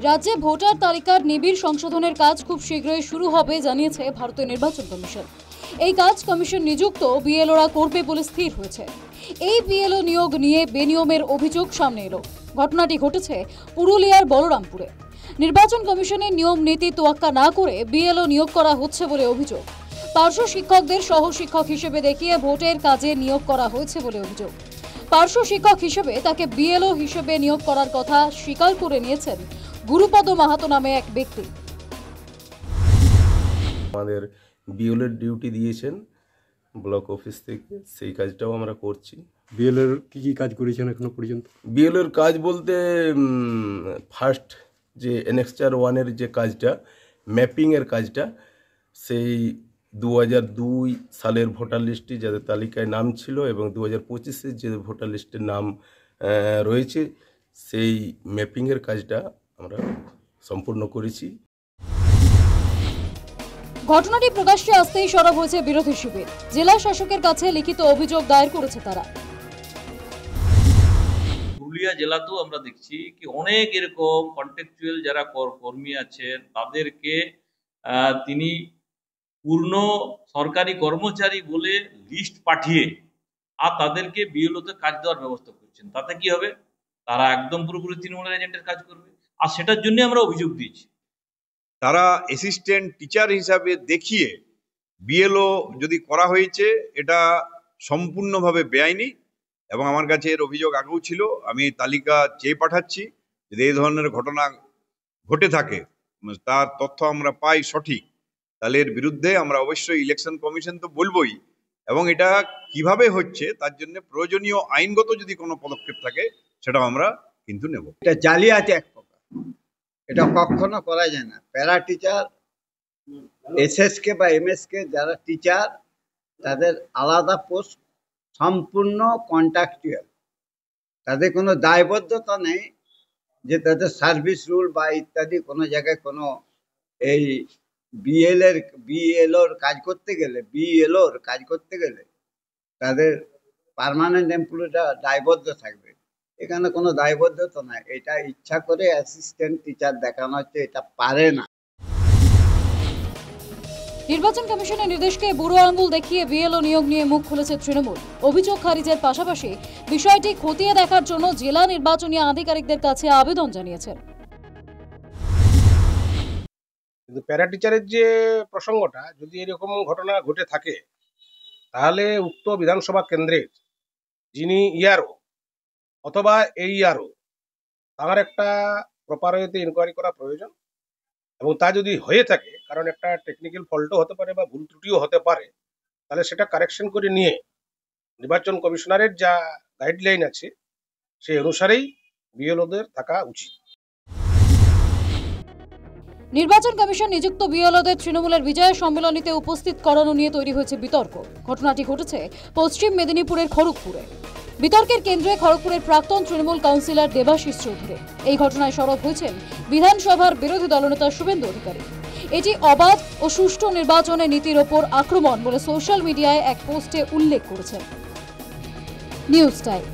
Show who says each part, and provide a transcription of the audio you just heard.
Speaker 1: রাজ্যে ভোটার তালিকার নিবিড় সংশোধনের কাজ খুব শীঘ্রই শুরু হবে জানিয়েছে ভারতীয় নির্বাচন কমিশন। এই কাজ কমিশন নিযুক্ত বিএলওরা করবে বলে স্থির হয়েছে। এই বিএলও নিয়োগ নিয়ে বেনিয়মের অভিযোগ সামনে এলো। ঘটনাটি ঘটেছে পুরুলিয়ার বলরামপুরে। নির্বাচন কমিশনের নিয়ম নীতি তোয়াক্কা না করে বিএলও নিয়োগ করা হচ্ছে বলে অভিযোগ। পার্শ্ব শিক্ষকদের সহ শিক্ষক হিসেবে দেখিয়ে ভোটের কাজে নিয়োগ করা হয়েছে বলে অভিযোগ। পার্শ্ব শিক্ষক হিসেবে তাকে বিএলও হিসেবে নিয়োগ করার কথা স্বীকার করে নিয়েছেন গুরুপদ মাহাতো নামে এক ব্যক্তি।
Speaker 2: আমাদের বিএলওর ডিউটি দিয়েছেন ব্লক অফিস থেকে, সেই কাজটাও আমরা করছি।
Speaker 3: বিএলওর কি কাজ করেছেন এখনো পর্যন্ত?
Speaker 2: বিএলওর কাজ বলতে ফার্স্ট যে এনএক্সচার 1-এর যে কাজটা, ম্যাপিংয়ের কাজটা, সেই 2002 সালের ভোটার লিস্টে যাদের তালিকায় নাম ছিল এবং 2025-এর যে ভোটার লিস্টের নাম রয়েছে, সেই ম্যাপিংয়ের কাজটা আমরা সম্পূর্ণ করেছি।
Speaker 1: ঘটনাটি প্রকাশ্যে আসতেই সরব হয়েছে বিরোধী শিবির। জেলা শাসকের কাছে লিখিত অভিযোগ দায়ের করেছে তারা।
Speaker 4: পুরুলিয়া জেলাতেও আমরা দেখছি কি অনেক এরকম কন্ট্রাকচুয়াল যারা কর্মী আছেন তাদেরকে তিনি পূর্ণ সরকারি কর্মচারী বলে লিস্ট পাঠিয়ে আর তাদেরকে বিএলওতে কাজ দেওয়ার ব্যবস্থা করছেন। তাতে কি হবে? তারা একদম পুরোপুরি তৃণমূল এজেন্টের কাজ করবে। আর সেটার জন্য আমরা অভিযোগ দিয়েছি।
Speaker 5: তারা অ্যাসিস্ট্যান্ট টিচার হিসাবে দেখিয়ে বিএলও যদি করা হয়েছে, এটা সম্পূর্ণভাবে বেআইনি এবং আমার কাছে এর অভিযোগ আগেও ছিল। আমি তালিকা চেয়ে পাঠাচ্ছি। যদি এই ধরনের ঘটনা ঘটে থাকে, তার তথ্য আমরা পাই সঠিক, তাহলে এর বিরুদ্ধে আমরা অবশ্যই ইলেকশন কমিশন তো বলবই, এবং এটা কিভাবে হচ্ছে তার জন্য প্রয়োজনীয় আইনগত যদি কোনো পদক্ষেপ থাকে সেটাও আমরা কিন্তু নেব।
Speaker 6: এটা জালিয়াতি এক প্রকার, এটা কখনো করা যায় না। প্যারা টিচার, এসএসকে বা এমএসকে যারা টিচার, তাদের আলাদা পোস্ট, সম্পূর্ণ কন্ট্রাকচুয়াল। তাদের কোনো দায়বদ্ধতা নেই যে তাদের সার্ভিস রুল বা ইত্যাদি কোনো জায়গায় কোনো এই বিএলওর কাজ করতে গেলে তাদের পার্মানেন্ট এমপ্লয়িটা দায়বদ্ধ থাকবে। এখানে কোনো দায়বদ্ধতা নাই, এটা ইচ্ছা করে অ্যাসিস্ট্যান্ট টিচার দেখানো হচ্ছে, এটা পারে না।
Speaker 1: নির্বাচন কমিশনের নির্দেশকে বুড়ো আঙুল দেখিয়ে বিএলও নিয়োগ নিয়ে মুখ খুলেছে তৃণমূল। অভিযোগ খারিজের পাশাপাশি বিষয়টি খতিয়ে দেখার জন্য জেলা নির্বাচনী আধিকারিকদের কাছে আবেদন জানিয়েছেন।
Speaker 7: কিন্তু প্যারা টিচারের যে প্রসঙ্গটা, যদি এরকম ঘটনা ঘটে থাকে তাহলে উক্ত বিধানসভা কেন্দ্রের যিনি ইয়ারও অথবা এই ইয়ারও, তার একটা প্রপার ওয়েতে ইনকোয়ারি করা প্রয়োজন। এবং তা যদি হয়ে থাকে, কারণ একটা টেকনিক্যাল ফল্টও হতে পারে বা ভুল ত্রুটিও হতে পারে, তাহলে সেটা কারেকশন করে নিয়ে নির্বাচন কমিশনারের যা গাইডলাইন আছে সেই অনুসারেই বিএলওদের থাকা উচিত।
Speaker 1: নির্বাচন কমিশন নিযুক্ত বিএলওদের তৃণমূলের বিজয় সম্মেলনীতে উপস্থিত করানো নিয়ে তৈরি হয়েছে বিতর্ক। ঘটনাটি ঘটেছে পশ্চিম মেদিনীপুরের খড়গপুরে। বিতর্কের কেন্দ্রে খড়গপুরের প্রাক্তন তৃণমূল কাউন্সিলর দেবাশিস চৌধুরী। এই ঘটনায় সরব হয়েছেন বিধানসভার বিরোধী দলনেতা শুভেন্দু অধিকারী। এটি অবাধ ও সুষ্ঠু নির্বাচনের নীতির ওপর আক্রমণ বলে সোশ্যাল মিডিয়ায় এক পোস্টে উল্লেখ করেছেন। News time.